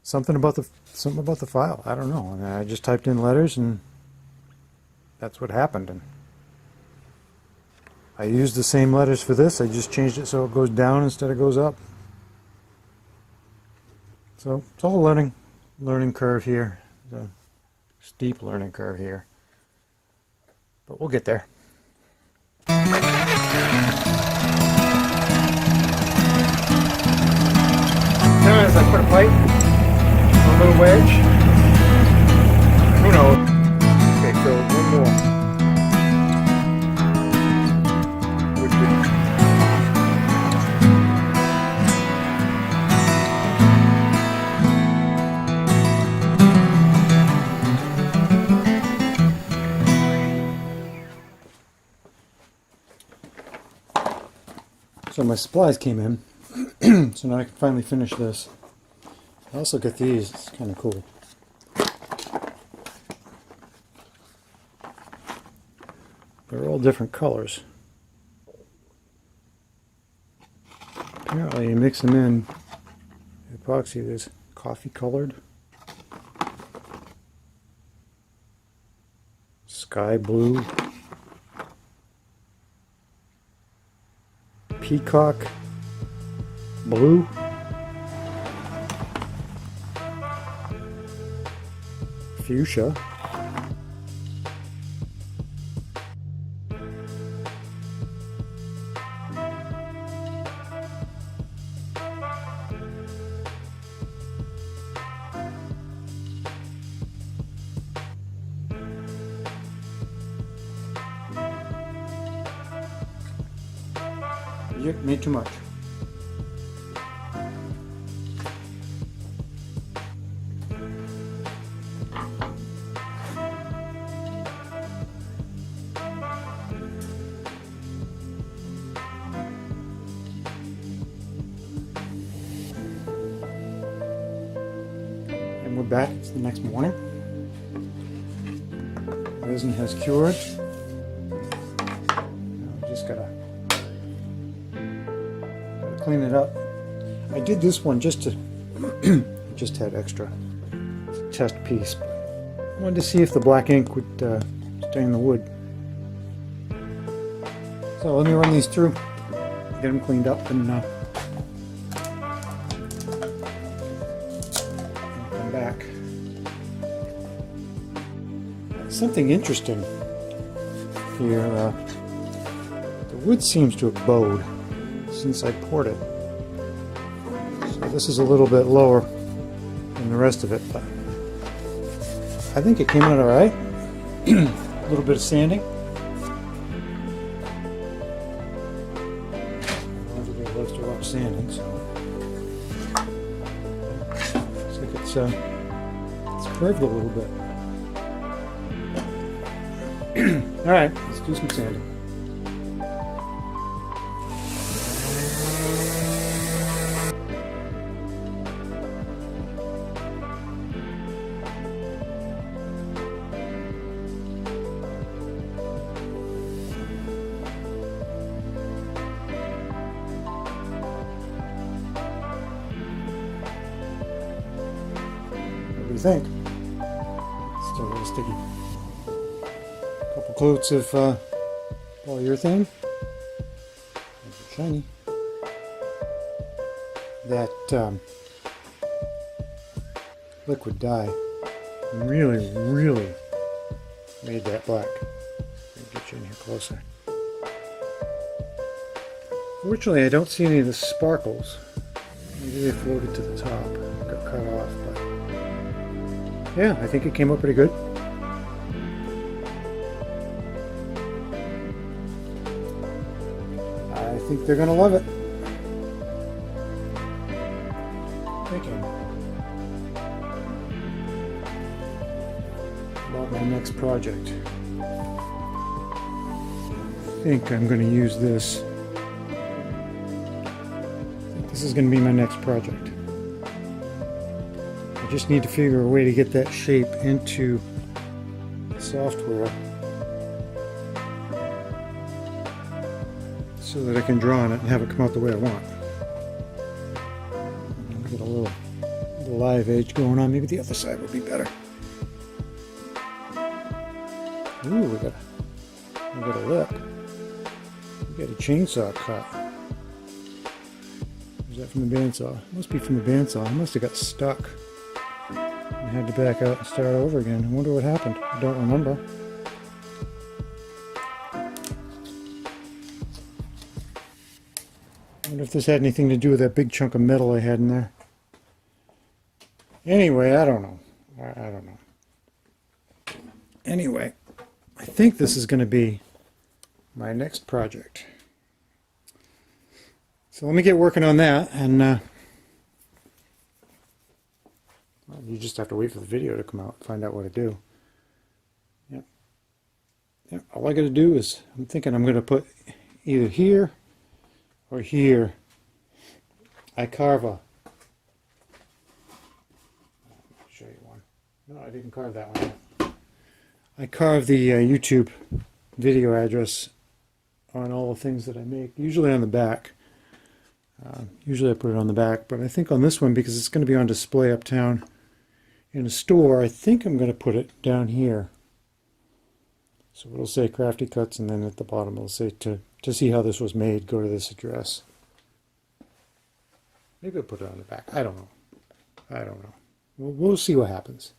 something about the file. I don't know. And I just typed in letters, and that's what happened. And I used the same letters for this. I just changed it so it goes down instead of goes up. So it's all a learning curve here. It's a steep learning curve here, but we'll get there. Now as I put a pipe, a little wedge, who knows? Okay, so one more. So my supplies came in, so now I can finally finish this. I also got these, it's kind of cool. They're all different colors. Apparently you mix them in, the epoxy is coffee colored, sky blue, peacock blue, fuchsia, yep, made too much. And we're back. It's the next morning. Resin has cured. Now just gotta clean it up. I did this one just to just had extra test piece. I wanted to see if the black ink would stain the wood. So let me run these through, get them cleaned up, and come back. Something interesting here. The wood seems to have bowed since I poured it. So this is a little bit lower than the rest of it, but I think it came out alright. A little bit of sanding. Everybody loves to watch sanding, so looks like it's curved a little bit. Alright, let's do some sanding. What do you think? Still a little sticky. Couple coats of polyurethane. Shiny. That liquid dye really made that black. Let me get you in here closer. Fortunately, I don't see any of the sparkles. Maybe they floated to the top, got cut off, but yeah, I think it came out pretty good. I think they're gonna love it. Thinking about my next project. I think I'm gonna use this. This is going to be my next project. I just need to figure a way to get that shape into the software so that I can draw on it and have it come out the way I want. I'll get a little live edge going on. Maybe the other side would be better. Ooh, we got a lip. We got a chainsaw cut. Is that from the bandsaw? Must be from the bandsaw. I must have got stuck. I had to back out and start over again. I wonder what happened. I don't remember. I wonder if this had anything to do with that big chunk of metal I had in there. Anyway, I don't know. I don't know. Anyway, I think this is going to be my next project. So let me get working on that, and well, you just have to wait for the video to come out and find out what to do. Yep. Yep. All I got to do is, I'm thinking I'm going to put either here or here. I carve a. I'll show you one. No, I didn't carve that one yet. I carve the YouTube video address on all the things that I make, usually on the back. Usually I put it on the back, but I think on this one, because it's going to be on display uptown in a store, I think I'm going to put it down here. So it'll say Crafty Cuts, and then at the bottom it'll say to see how this was made, go to this address. Maybe I'll put it on the back. I don't know. I don't know. We'll see what happens.